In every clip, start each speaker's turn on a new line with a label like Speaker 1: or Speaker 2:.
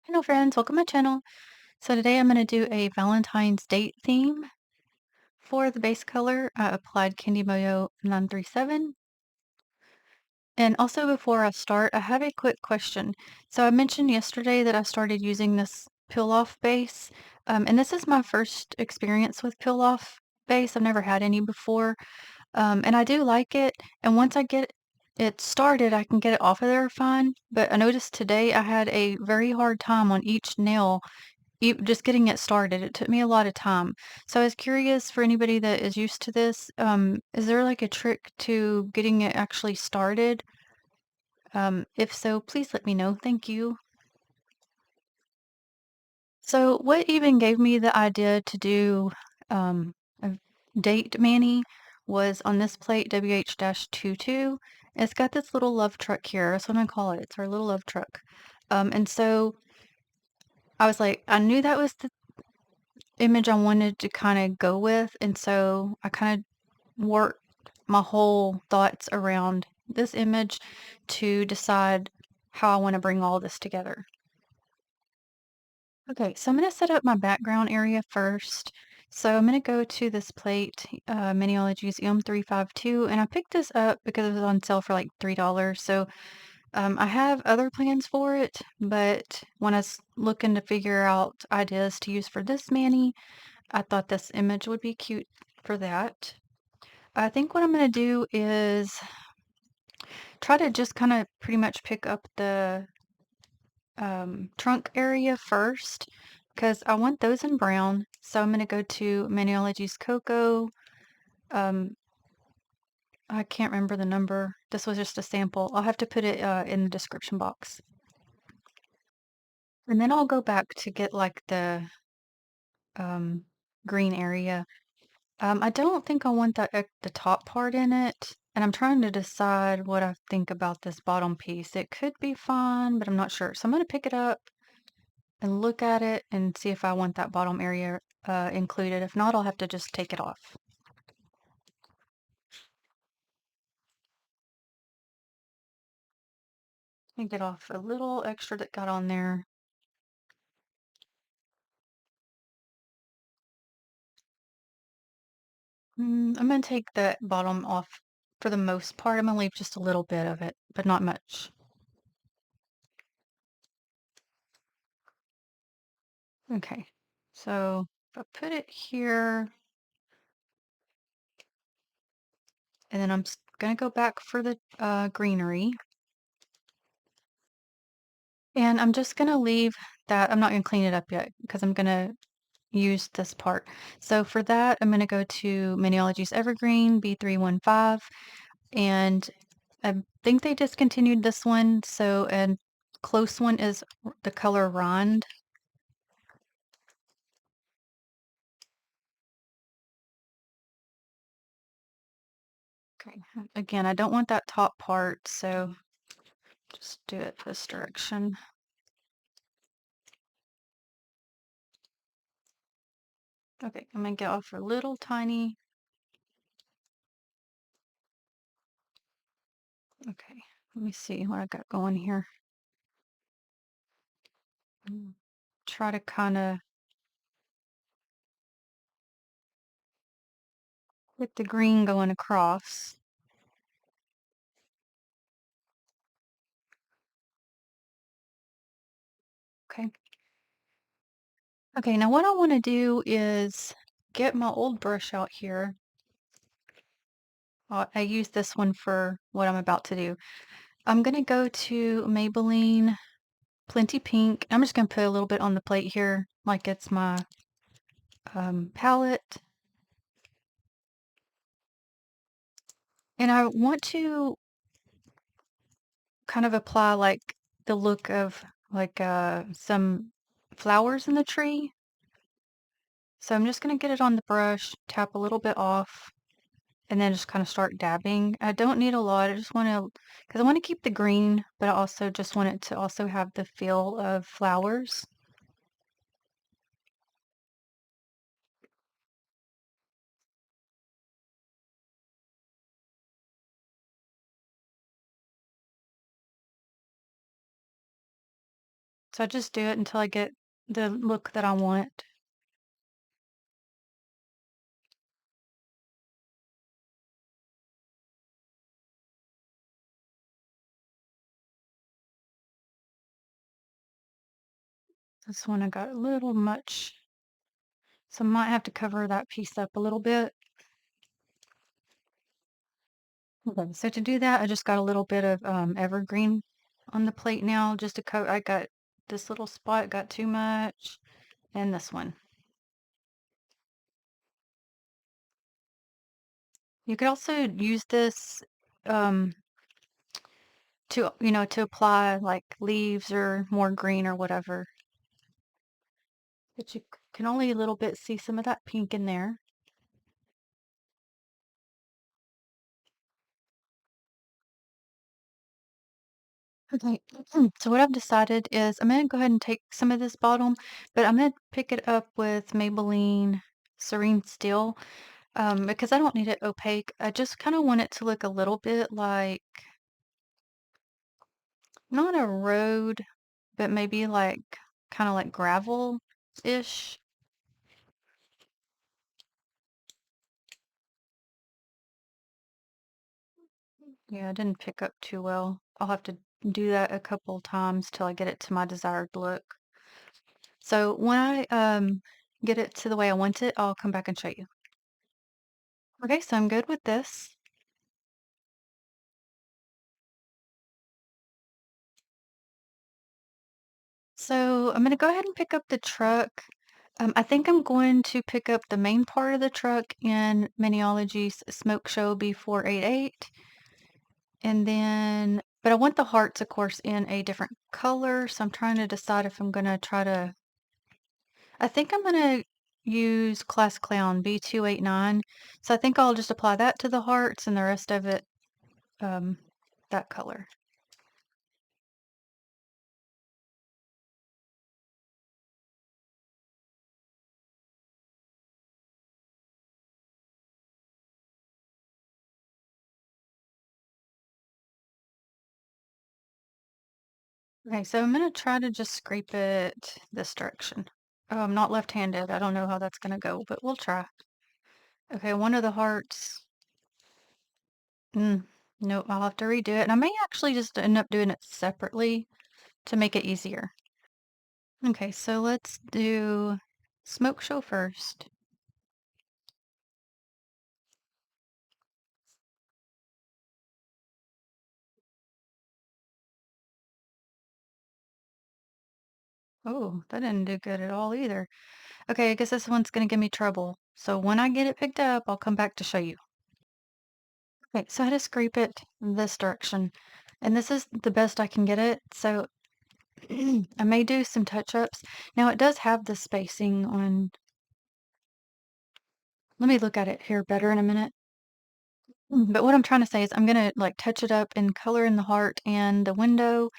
Speaker 1: Hello friends, welcome to my channel. So today I'm going to do a Valentine's date theme. For the base color, I applied Candy Mayo 937. And also before I start, I have a quick question. So I mentioned yesterday that I started using this peel-off base. And this is my first experience with peel-off base. I've never had any before. And I do like it. And once I get it started, I can get it off of there fine. But I noticed today I had a very hard time on each nail just getting it started. It took me a lot of time. So I was curious for anybody that is used to this, is there like a trick to getting it actually started? If so, please let me know. Thank you. So what even gave me the idea to do a date mani was on this plate WH-22. It's got this little love truck here. That's what I call it. It's our little love truck. And so I was like, I knew that was the image I wanted to kind of go with, and so I kind of worked my whole thoughts around this image to decide how I want to bring all this together. Okay, so I'm going to set up my background area first. So I'm going to go to this plate, Maniology's M352, and I picked this up because it was on sale for like $3. So I have other plans for it, but when I was looking to figure out ideas to use for this mani, I thought this image would be cute for that. I think what I'm going to do is try to just kind of pretty much pick up the trunk area first because I want those in brown. So I'm going to go to Maniology's Cocoa. Um, I can't remember the number. This was just a sample. I'll have to put it in the description box. And then I'll go back to get like the um, green area. I don't think I want the top part in it, and I'm trying to decide what I think about this bottom piece. It could be fun, but I'm not sure. So I'm gonna pick it up and look at it and see if I want that bottom area included. If not, I'll have to just take it off. And get off a little extra that got on there. I'm gonna take that bottom off for the most part. I'm gonna leave just a little bit of it, but not much. Okay, so if I put it here, and then I'm gonna go back for the greenery. And I'm just gonna leave that. I'm not gonna clean it up yet because I'm gonna use this part. So for that, I'm gonna go to Maniology's Evergreen B315, and I think they discontinued this one. So a close one is the color Rond. Okay, again, I don't want that top part, so just do it this direction. Okay, I'm gonna get off a little tiny. Okay, let me see what I got going here. Try to kind of get the green going across. Okay. Okay, now what I want to do is get my old brush out here. I use this one for what I'm about to do. I'm going to go to Maybelline Plenty Pink. I'm just going to put a little bit on the plate here, like it's my palette. And I want to kind of apply like the look of like some flowers in the tree. So I'm just going to get it on the brush, tap a little bit off, and then just kind of start dabbing. I don't need a lot. I just want to, because I want to keep the green, but I also just want it to also have the feel of flowers. So I just do it until I get the look that I want. This one I got a little much, so I might have to cover that piece up a little bit. Okay, so to do that, I just got a little bit of Evergreen on the plate now, just to coat. I got this little spot got too much, and this one. You could also use this um, to, to apply like leaves or more green or whatever. But you can only a little bit see some of that pink in there. Okay, so what I've decided is I'm gonna go ahead and take some of this bottom, but I'm gonna pick it up with Maybelline Serene Steel, because I don't need it opaque. I just kind of want it to look a little bit like, not a road, but maybe like kind of like gravel-ish. Yeah, I didn't pick up too well. I'll have to do that a couple times till I get it to my desired look. So when I get it to the way I want it, I'll come back and show you. Okay, so I'm good with this. So I'm gonna go ahead and pick up the truck. I think I'm going to pick up the main part of the truck in Maniology's Smoke Show B488. And then, but I want the hearts, of course, in a different color. So I'm trying to decide if I'm gonna try to, I think I'm gonna use Class Clown B289. So I think I'll just apply that to the hearts and the rest of it, um, that color. Okay, so I'm gonna try to just scrape it this direction. Oh, I'm not left-handed. I don't know how that's gonna go, but we'll try. Okay, one of the hearts. Mm, nope, I'll have to redo it. And I may actually just end up doing it separately to make it easier. Okay, so let's do Smoke Show first. Oh, that didn't do good at all either. Okay, I guess this one's gonna give me trouble. So when I get it picked up, I'll come back to show you. Okay, so I had to scrape it this direction. And this is the best I can get it. So I may do some touch-ups. Now it does have the spacing on. Let me look at it here better in a minute. But what I'm trying to say is I'm gonna like touch it up and color in the heart and the window,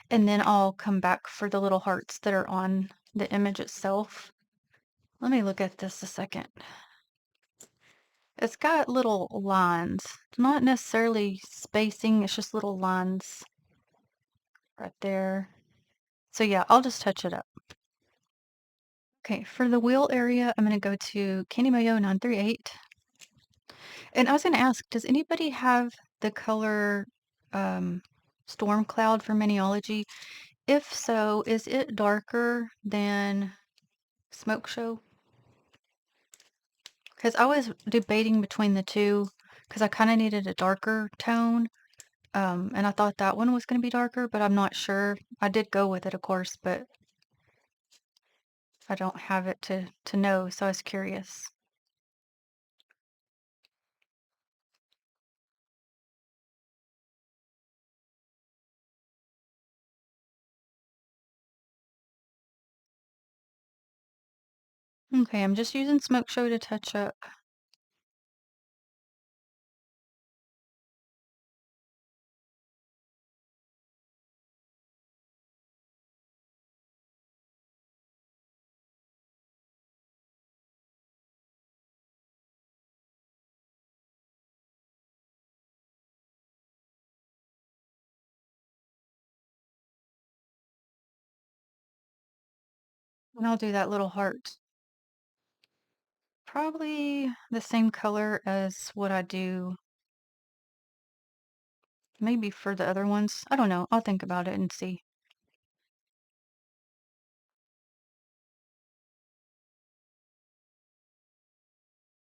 Speaker 1: and then I'll come back for the little hearts that are on the image itself. Let me look at this a second. It's got little lines, not necessarily spacing, it's just little lines right there. So yeah, I'll just touch it up. Okay, for the wheel area, I'm gonna go to Candy Mayo 938. And I was gonna ask, does anybody have the color Storm Cloud for Maniology? If so, is it darker than Smoke Show? Because I was debating between the two, because I kind of needed a darker tone. And I thought that one was going to be darker, but I'm not sure. I did go with it, of course, but I don't have it to know, so I was curious. Okay, I'm just using Smoke Show to touch up. And I'll do that little heart. Probably the same color as what I do maybe for the other ones. I don't know. I'll think about it and see.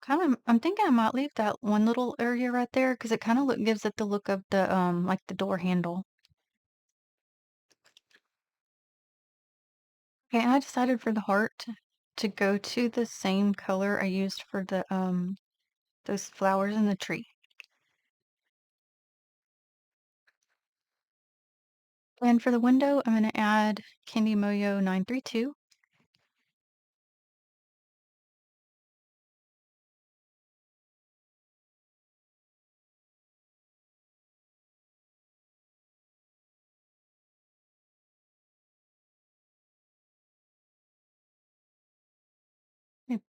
Speaker 1: I'm thinking I might leave that one little area right there because it kind of gives it the look of the like the door handle. Okay, I decided for the heart to go to the same color I used for the those flowers in the tree. And for the window, I'm going to add Candy Moyo 932.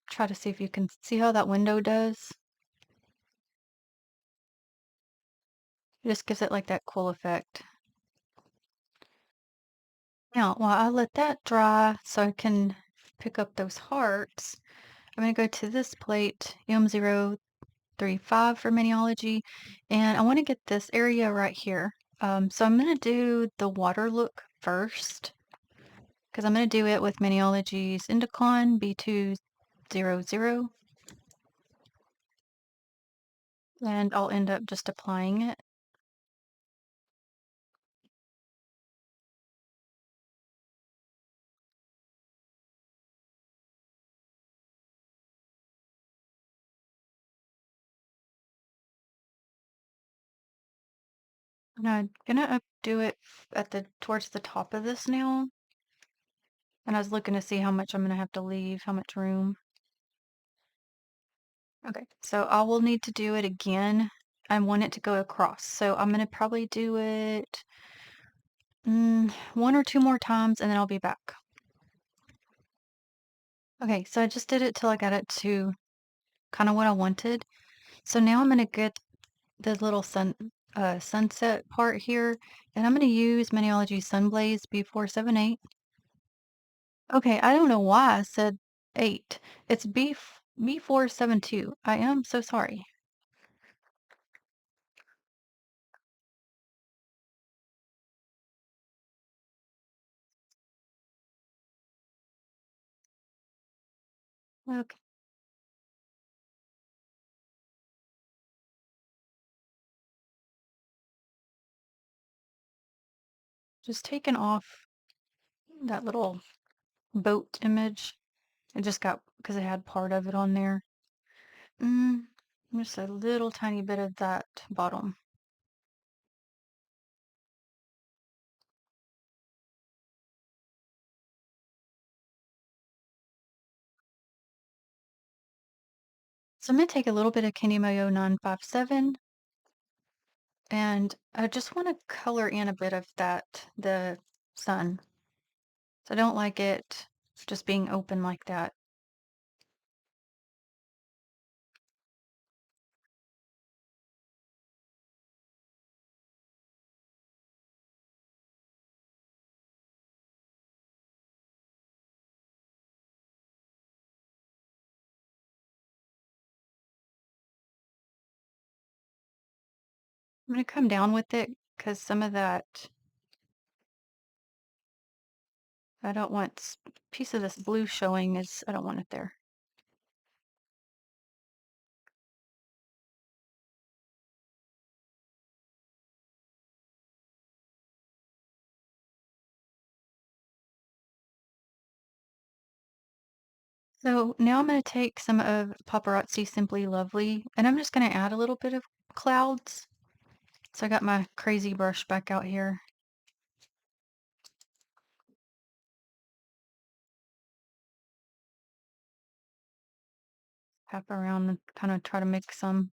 Speaker 1: Try to see if you can see how that window does. It just gives it like that cool effect. Now, while I let that dry so I can pick up those hearts, I'm going to go to this plate, M035 for Maniology, and I want to get this area right here. So I'm going to do the water look first, because I'm going to do it with Maniology's Indicon B200, and I'll end up just applying it. And I'm gonna do it at the towards the top of this now. And I was looking to see how much I'm gonna have to leave, how much room. Okay, so I will need to do it again. I want it to go across. So I'm gonna probably do it one or two more times and then I'll be back. Okay, so I just did it till I got it to kind of what I wanted. So now I'm gonna get the little sunset part here, and I'm gonna use Maniology Sunblaze B478. Okay, I don't know why I said 8. It's B472. I am so sorry. Okay, just taking off that little boat image. It just got because it had part of it on there. Mm, just a little tiny bit of that bottom. So I'm gonna take a little bit of Candy Mayo 957, and I just want to color in a bit of the sun. So I don't like it just being open like that. I'm gonna come down with it because some of that, I don't want piece of this blue showing is, I don't want it there. So now I'm gonna take some of Paparazzi Simply Lovely, and I'm just gonna add a little bit of clouds. So I got my crazy brush back out here. Tap around and kind of try to make some.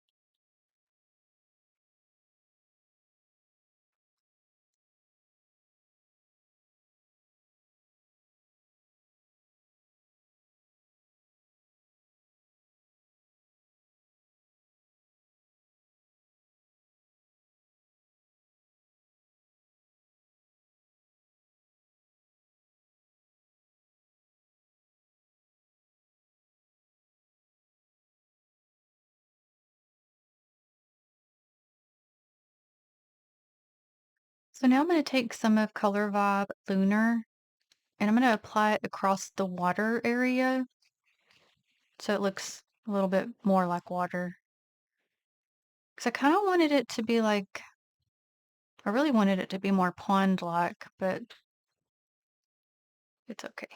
Speaker 1: So now I'm going to take some of Color Vibe Lunar and I'm going to apply it across the water area so it looks a little bit more like water. Because I kind of wanted it to be like, I really wanted it to be more pond-like, but it's okay.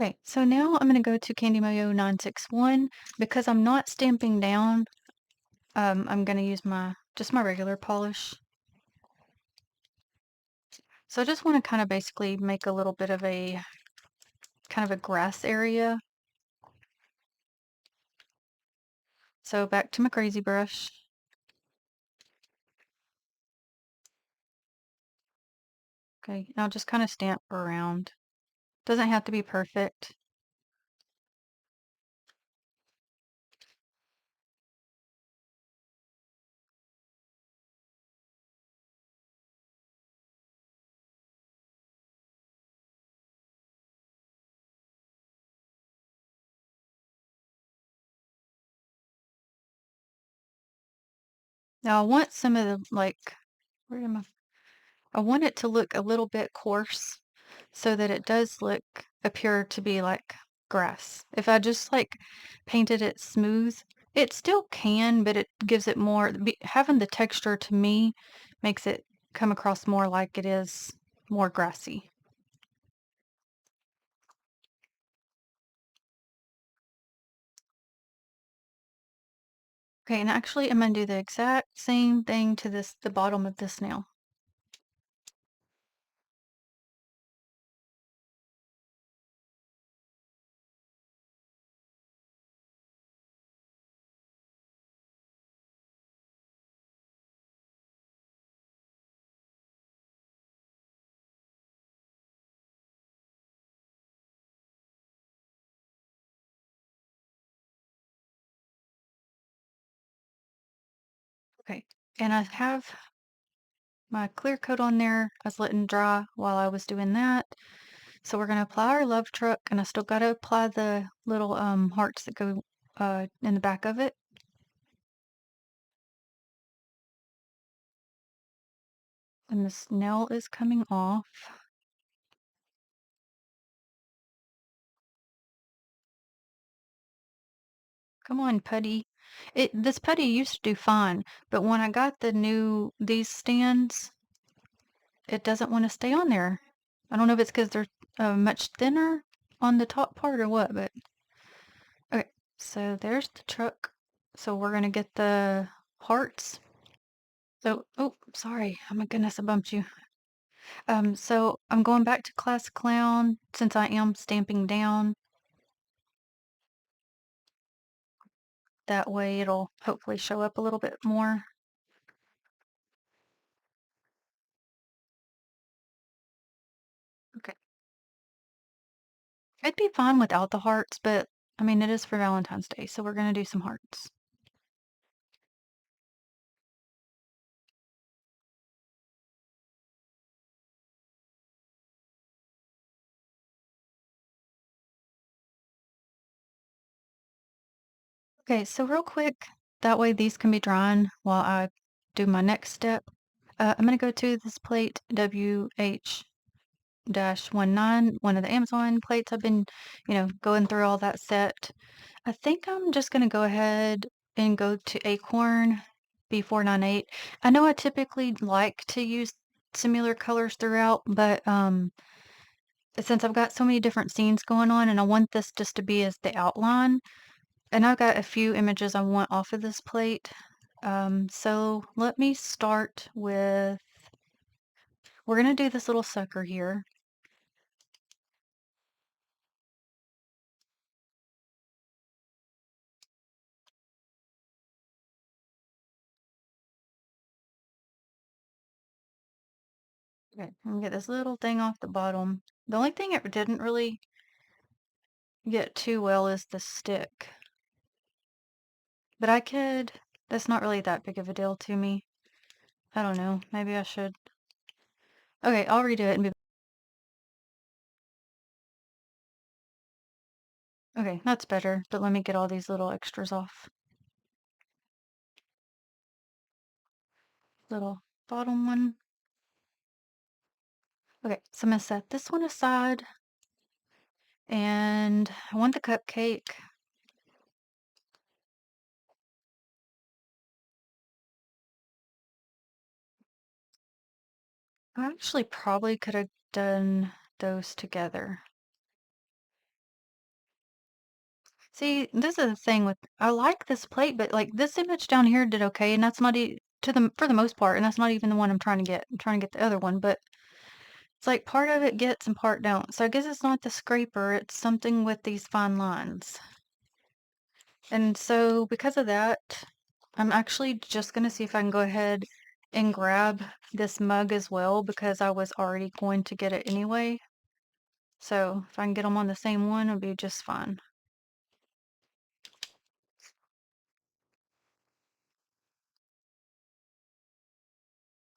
Speaker 1: Okay, so now I'm going to go to Candy Mayo 961. Because I'm not stamping down, I'm going to use just my regular polish. So I just want to kind of basically make a little bit of a kind of a grass area. So back to my crazy brush. Okay, and I'll just kind of stamp around. Doesn't have to be perfect. Now I want some of the like, where am I? I want it to look a little bit coarse so that it does appear to be like grass. If I just like painted it smooth, it still can, but it gives it more, having the texture to me makes it come across more like it is more grassy. Okay, and actually I'm gonna do the exact same thing to the bottom of this nail. Okay, and I have my clear coat on there. I was letting dry while I was doing that. So we're gonna apply our love truck, and I still gotta apply the little hearts that go in the back of it. And this nail is coming off. Come on, putty. This putty used to do fine, but when I got these stands, it doesn't want to stay on there. I don't know if it's because they're much thinner on the top part or what, but okay. So there's the truck. So we're gonna get the hearts. So, oh, sorry. Oh my goodness, I bumped you. So I'm going back to Class Clown since I am stamping down. That way it'll hopefully show up a little bit more. Okay. It'd be fine without the hearts, but I mean, it is for Valentine's Day, so we're gonna do some hearts. Okay, so real quick, that way these can be drawn while I do my next step. I'm gonna go to this plate WH-19, one of the Amazon plates. I've been, going through all that set. I think I'm just gonna go ahead and go to Acorn B498. I know I typically like to use similar colors throughout, but since I've got so many different scenes going on and I want this just to be as the outline, and I've got a few images I want off of this plate. So let me start with, we're gonna do this little sucker here. Okay, I'm gonna get this little thing off the bottom. The only thing it didn't really get too well is the stick. But that's not really that big of a deal to me. I don't know, maybe I should. Okay, I'll redo it and be Okay, that's better, but let me get all these little extras off. Little bottom one. Okay, so I'm gonna set this one aside, and I want the cupcake. I actually probably could have done those together. See, this is the thing with I like this plate, but like this image down here did okay, and that's not to the for the most part, and that's not even the one I'm trying to get. I'm trying to get the other one, but it's like part of it gets and part don't. So I guess it's not the scraper, it's something with these fine lines. And so because of that, I'm actually just gonna see if I can go ahead and grab this mug as well because I was already going to get it anyway. So if I can get them on the same one, it'll be just fine.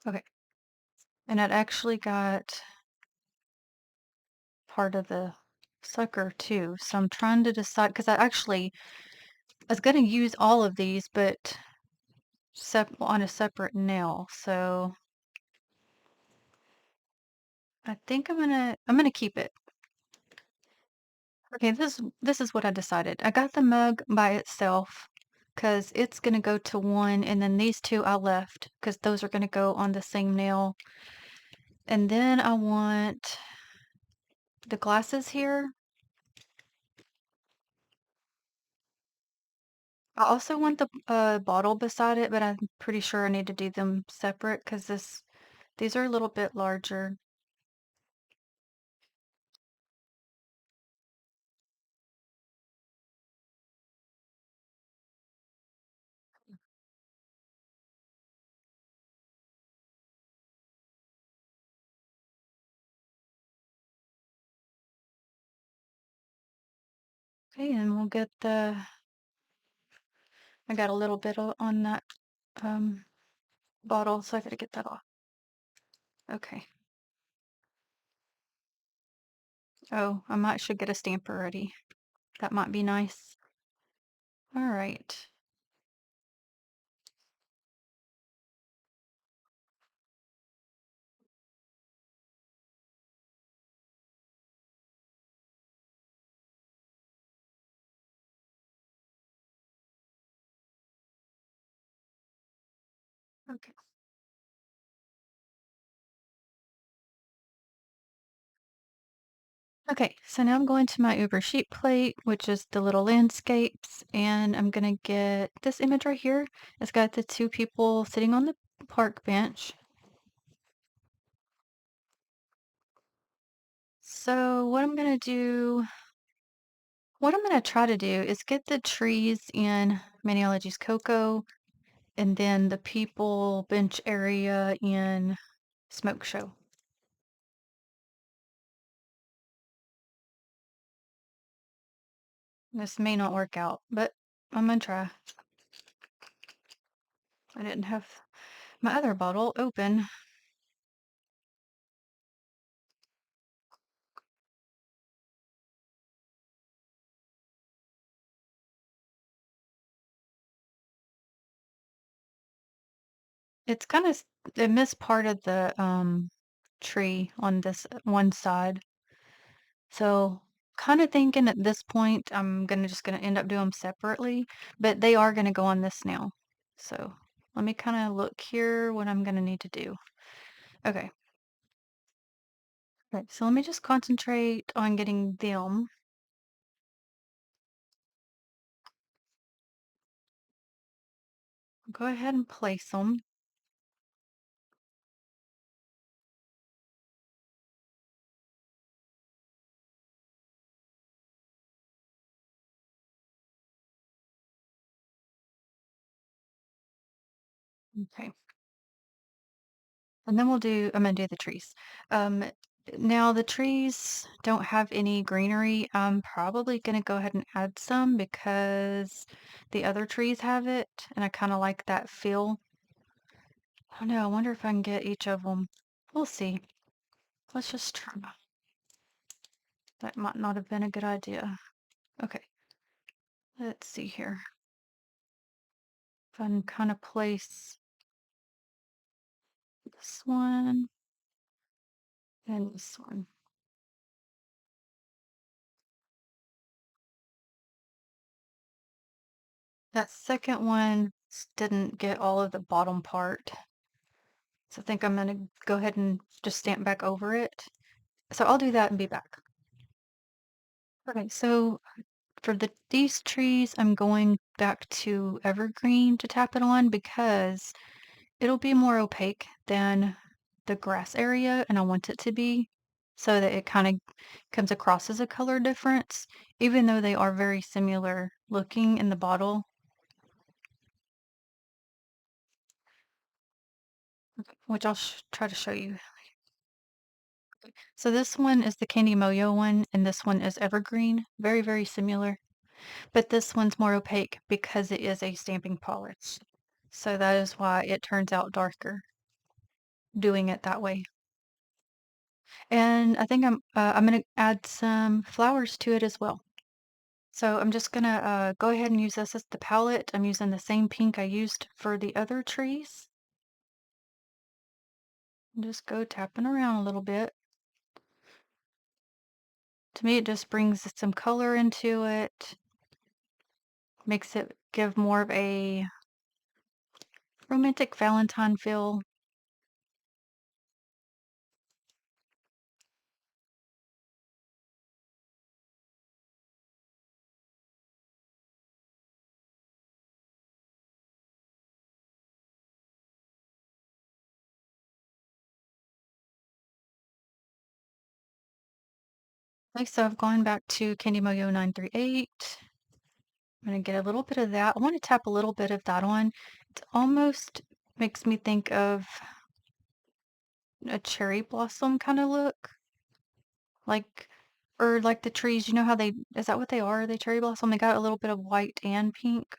Speaker 1: Okay. And it actually got part of the sucker too. So I'm trying to decide because I was gonna use all of these, but on a separate nail. So I think I'm gonna keep it. Okay, this is what I decided. I got the mug by itself because it's gonna go to one, and then these two I left because those are gonna go on the same nail. And then I want the glasses here. I also want the bottle beside it, but I'm pretty sure I need to do them separate because these are a little bit larger. Okay, and we'll get I got a little bit on that um, bottle, so I gotta get that off. Okay. Oh, I might should get a stamp already. That might be nice. All right. Okay. Okay, so now I'm going to my Uber sheet plate, which is the little landscapes, and I'm gonna get this image right here. It's got the two people sitting on the park bench. So what I'm gonna try to do is get the trees in Maniology's Cocoa, and then the people bench area in Smoke Show. This may not work out, but I'm gonna try. I didn't have my other bottle open. It's kind of it missed part of the tree on this one side. So kind of thinking at this point I'm gonna end up doing them separately, but they are gonna go on this now. So let me kind of look here what I'm gonna need to do. Okay. Okay, so let me just concentrate on getting them. Go ahead and place them. Okay. And then I'm gonna do the trees. Um, now the trees don't have any greenery. I'm probably gonna go ahead and add some because the other trees have it, and I kind of like that feel. I don't know. I wonder if I can get each of them. We'll see. Let's just try. That might not have been a good idea. Okay, let's see here. If I can kind of place this one and this one. That second one didn't get all of the bottom part. So I think I'm gonna go ahead and just stamp back over it. So I'll do that and be back. Okay, so for these trees, I'm going back to Evergreen to tap it on because it'll be more opaque than the grass area, and I want it to be so that it kind of comes across as a color difference, even though they are very similar looking in the bottle. Which I'll try to show you. So this one is the Candy Moyo one, and this one is Evergreen. Very, very similar. But this one's more opaque because it is a stamping polish. So that is why it turns out darker doing it that way. And I think I'm gonna add some flowers to it as well. So I'm just gonna go ahead and use this as the palette. I'm using the same pink I used for the other trees. And just go tapping around a little bit. To me, it just brings some color into it, makes it give more of a romantic Valentine feel. Okay, so I've gone back to Candy Moyo 938. I'm gonna get a little bit of that. I want to tap a little bit of that on. It almost makes me think of a cherry blossom kind of look. Like, or like the trees, you know how is that what they are? Are they cherry blossom? They got a little bit of white and pink.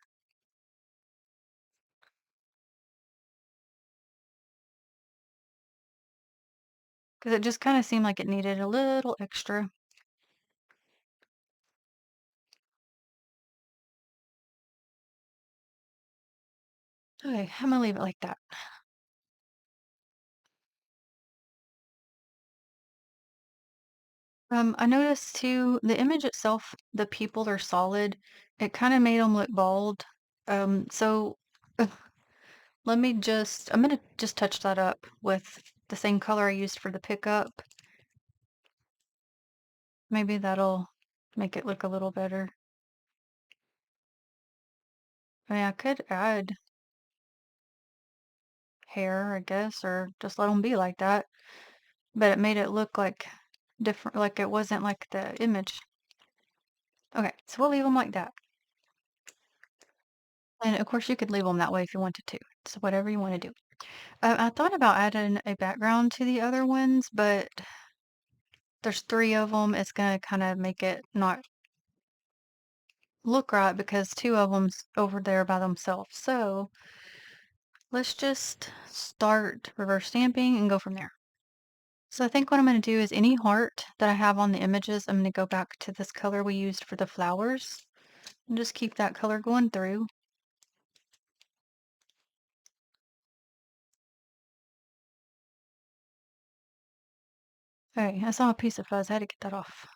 Speaker 1: Because it just kind of seemed like it needed a little extra. Okay, I'm gonna leave it like that. I noticed too, the image itself, the people are solid. It kind of made them look bald. So I'm gonna just touch that up with the same color I used for the pickup. Maybe that'll make it look a little better. I mean, I could add hair, I guess, or just let them be like that. But it made it look like different, like it wasn't like the image. Okay, so we'll leave them like that. And of course, you could leave them that way if you wanted to. So whatever you want to do. I thought about adding a background to the other ones, but there's three of them. It's gonna kind of make it not look right because two of them's over there by themselves. So let's just start reverse stamping and go from there. So I think what I'm going to do is any heart that I have on the images, I'm going to go back to this color we used for the flowers and just keep that color going through. Okay, I saw a piece of fuzz. I had to get that off.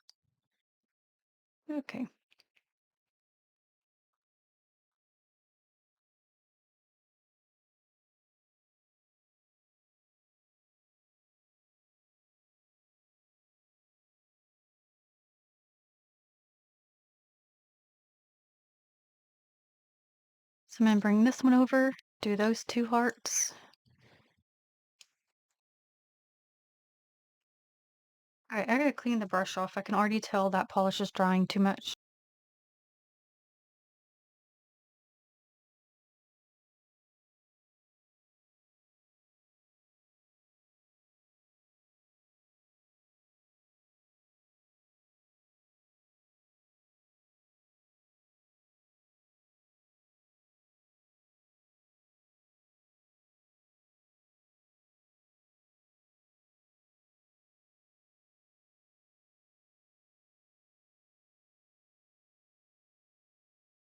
Speaker 1: Okay. So I'm going to bring this one over, do those two hearts. Alright, I gotta clean the brush off. I can already tell that polish is drying too much.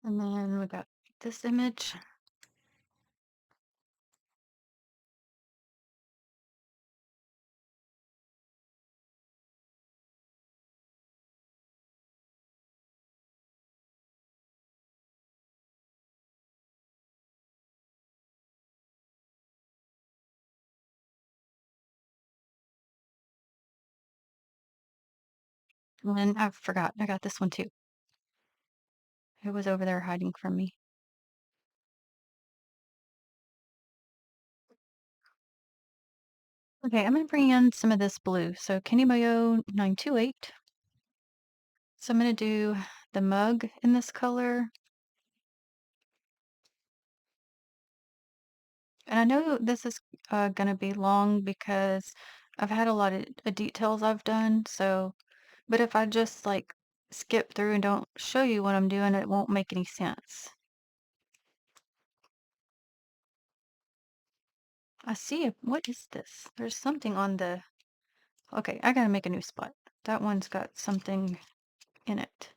Speaker 1: And then we got this image. And then I forgot, I got this one too. It was over there hiding from me. Okay, I'm gonna bring in some of this blue. So Candy Mayo 928. So I'm gonna do the mug in this color. And I know this is gonna be long because I've had a lot of details I've done. So, but if I just like skip through and don't show you what I'm doing, it won't make any sense. I see it. What is this? There's something on the. Okay, I gotta make a new spot. That one's got something in it.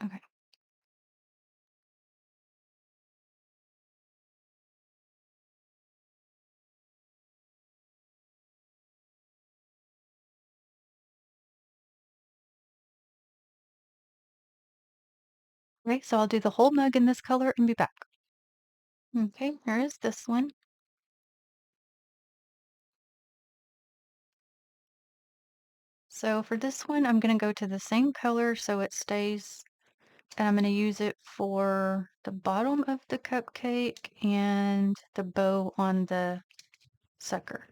Speaker 1: Okay. Okay, so I'll do the whole mug in this color and be back. Okay, here is this one. So for this one, I'm gonna go to the same color so it stays, and I'm gonna use it for the bottom of the cupcake and the bow on the sucker.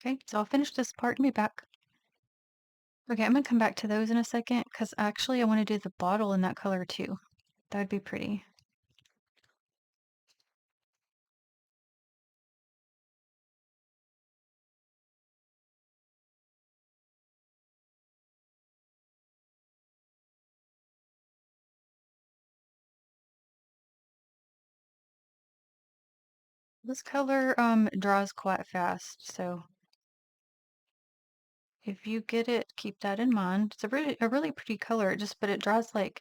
Speaker 1: Okay, so I'll finish this part and be back. Okay, I'm gonna come back to those in a second because actually I want to do the bottle in that color too. That would be pretty. This color draws quite fast, so if you get it, keep that in mind. It's a really pretty color, but it draws like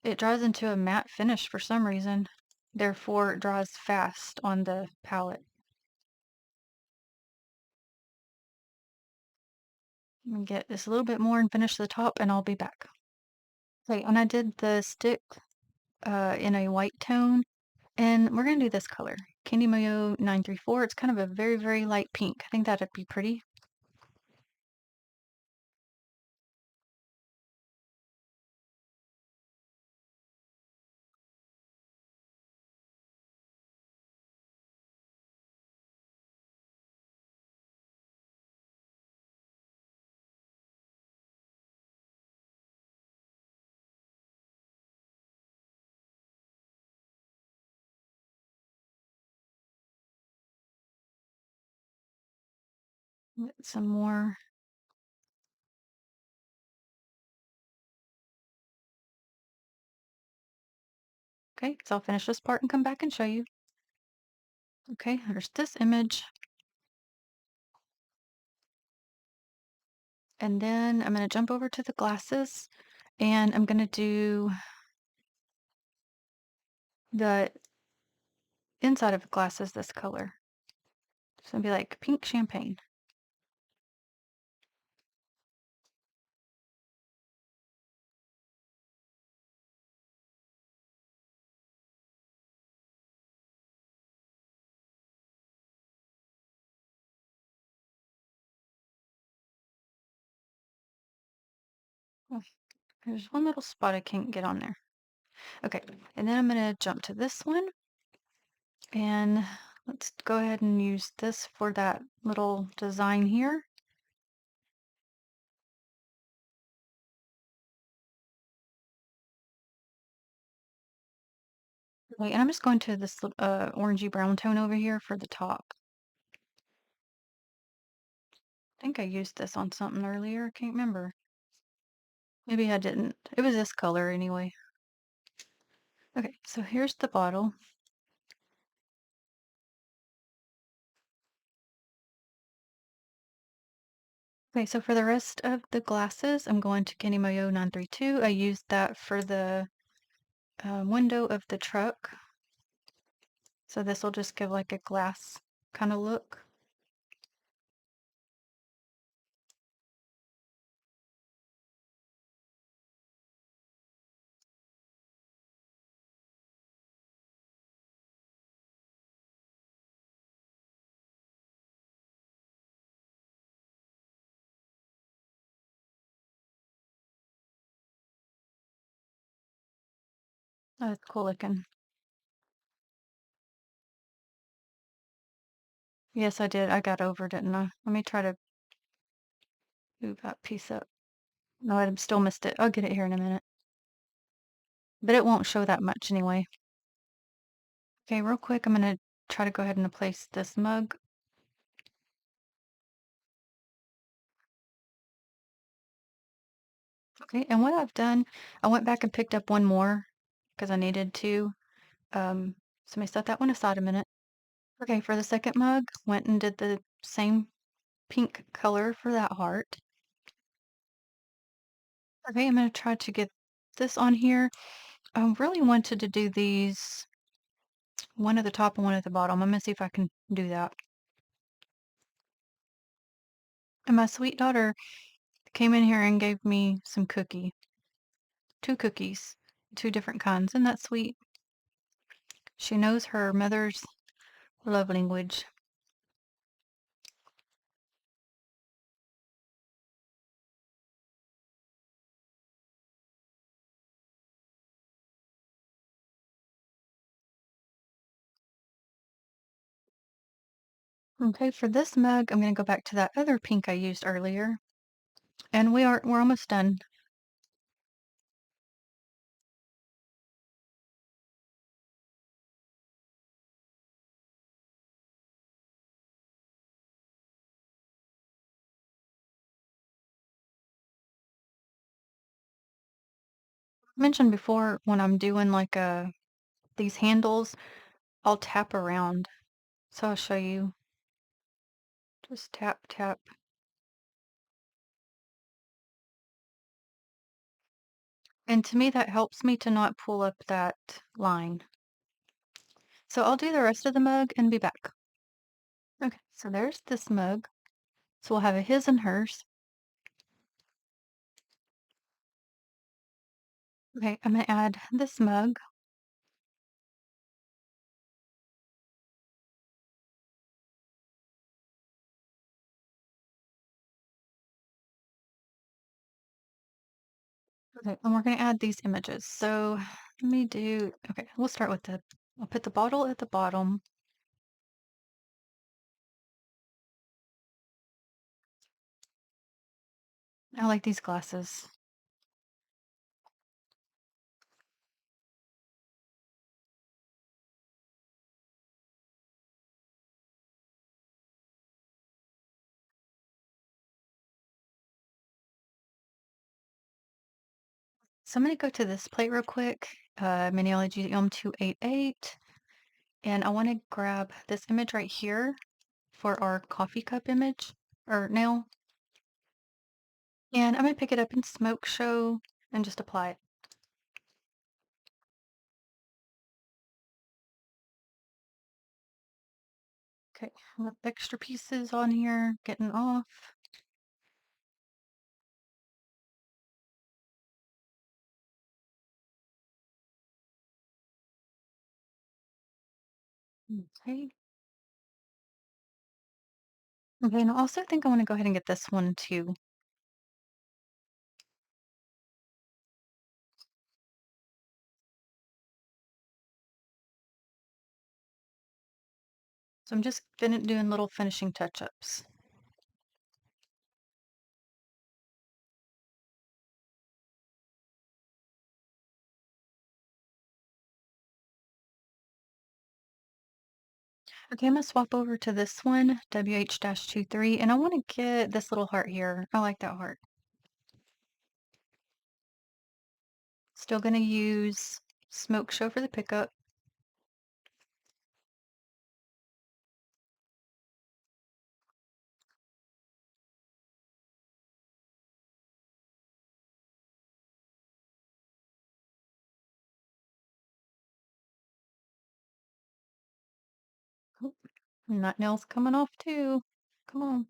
Speaker 1: it draws into a matte finish for some reason. Therefore, it draws fast on the palette. I'm gonna get this a little bit more and finish the top, and I'll be back. Okay, and I did the stick in a white tone, and we're gonna do this color, Candy Mayo 934. It's kind of a very, very light pink. I think that'd be pretty. Get some more. Okay, so I'll finish this part and come back and show you. Okay, there's this image. And then I'm gonna jump over to the glasses and I'm gonna do the inside of the glasses this color. It's gonna be like pink champagne. Oh, there's one little spot I can't get on there. Okay, and then I'm gonna jump to this one and let's go ahead and use this for that little design here. Okay, and I'm just going to this orangey brown tone over here for the top. I think I used this on something earlier. Can't remember. Maybe I didn't. It was this color anyway. Okay, so here's the bottle. Okay, so for the rest of the glasses, I'm going to Kenny Moyo 932. I used that for the window of the truck. So this will just give like a glass kind of look. Oh, it's cool looking. Yes, I did. I got over, didn't I? Let me try to move that piece up. No, I still missed it. I'll get it here in a minute. But it won't show that much anyway. Okay, real quick, I'm gonna try to go ahead and place this mug. Okay, and what I've done, I went back and picked up one more because I needed to. So let me set that one aside a minute. Okay, for the second mug, went and did the same pink color for that heart. Okay, I'm gonna try to get this on here. I really wanted to do these, one at the top and one at the bottom. I'm gonna see if I can do that. And my sweet daughter came in here and gave me some two cookies, two different kinds. Isn't that sweet? She knows her mother's love language. Okay, for this mug, I'm gonna go back to that other pink I used earlier. And we're almost done. Mentioned before when I'm doing like these handles, I'll tap around. So I'll show you. Just tap, tap. And to me, that helps me to not pull up that line. So I'll do the rest of the mug and be back. Okay, so there's this mug. So we'll have a his and hers. Okay, I'm gonna add this mug. Okay, and we're gonna add these images. So let me do, okay, we'll start with I'll put the bottle at the bottom. I like these glasses. So I'm gonna go to this plate real quick, Mineology 288, and I wanna grab this image right here for our coffee cup image, or nail, and I'm gonna pick it up in Smoke Show and just apply it. Okay, with extra pieces on here, getting off. Okay. Okay, and I also think I wanna go ahead and get this one too. So I'm just doing little finishing touch-ups. Okay, I'm gonna swap over to this one, WH-23, and I want to get this little heart here. I like that heart. Still gonna use Smoke Show for the pickup. Oh, nut nails coming off too. Come on.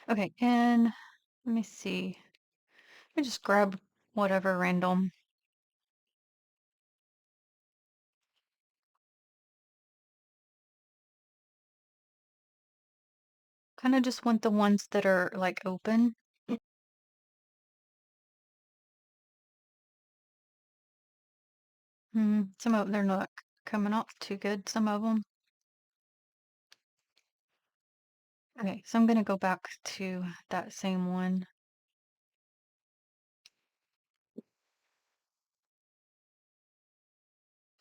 Speaker 1: Okay, and let me see. Let me just grab whatever random. Kind of just want the ones that are like open. Some of them, they're not coming off too good, some of them. Okay, so I'm gonna go back to that same one.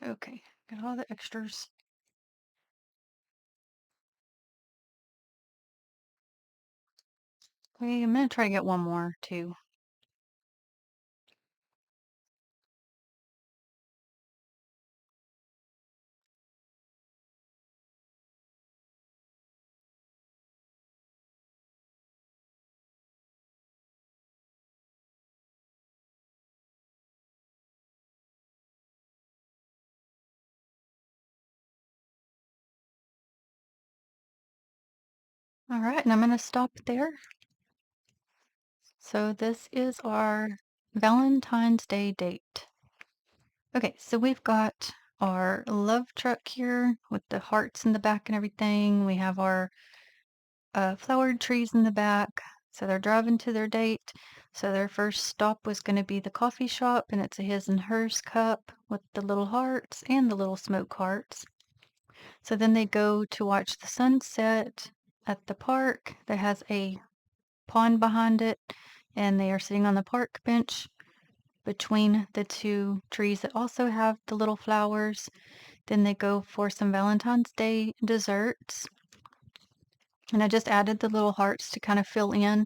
Speaker 1: Okay, got all the extras. Okay, I'm gonna try to get one more too. All right, and I'm gonna stop there. So this is our Valentine's Day date. Okay, so we've got our love truck here with the hearts in the back and everything. We have our flowered trees in the back. So they're driving to their date. So their first stop was going to be the coffee shop, and it's a his and hers cup with the little hearts and the little smoke hearts. So then they go to watch the sunset at the park that has a pond behind it, and they are sitting on the park bench between the two trees that also have the little flowers. Then they go for some Valentine's Day desserts. And I just added the little hearts to kind of fill in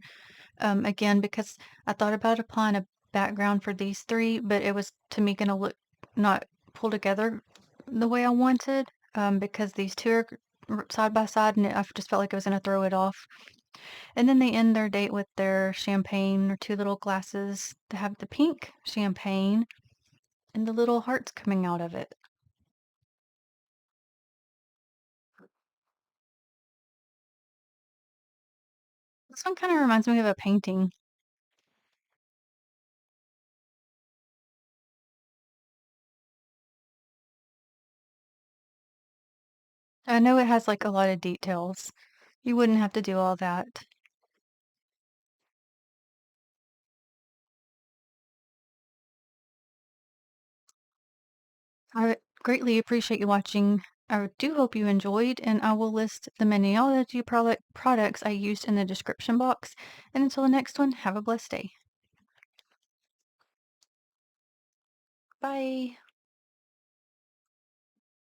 Speaker 1: again because I thought about applying a background for these three, but it was to me going to look not pull together the way I wanted because these two are side by side and I just felt like I was going to throw it off. And then they end their date with their champagne or two little glasses to have the pink champagne and the little hearts coming out of it. This one kind of reminds me of a painting. I know it has like a lot of details. You wouldn't have to do all that. I greatly appreciate you watching. I do hope you enjoyed, and I will list the Maniology products I used in the description box. And until the next one, have a blessed day. Bye.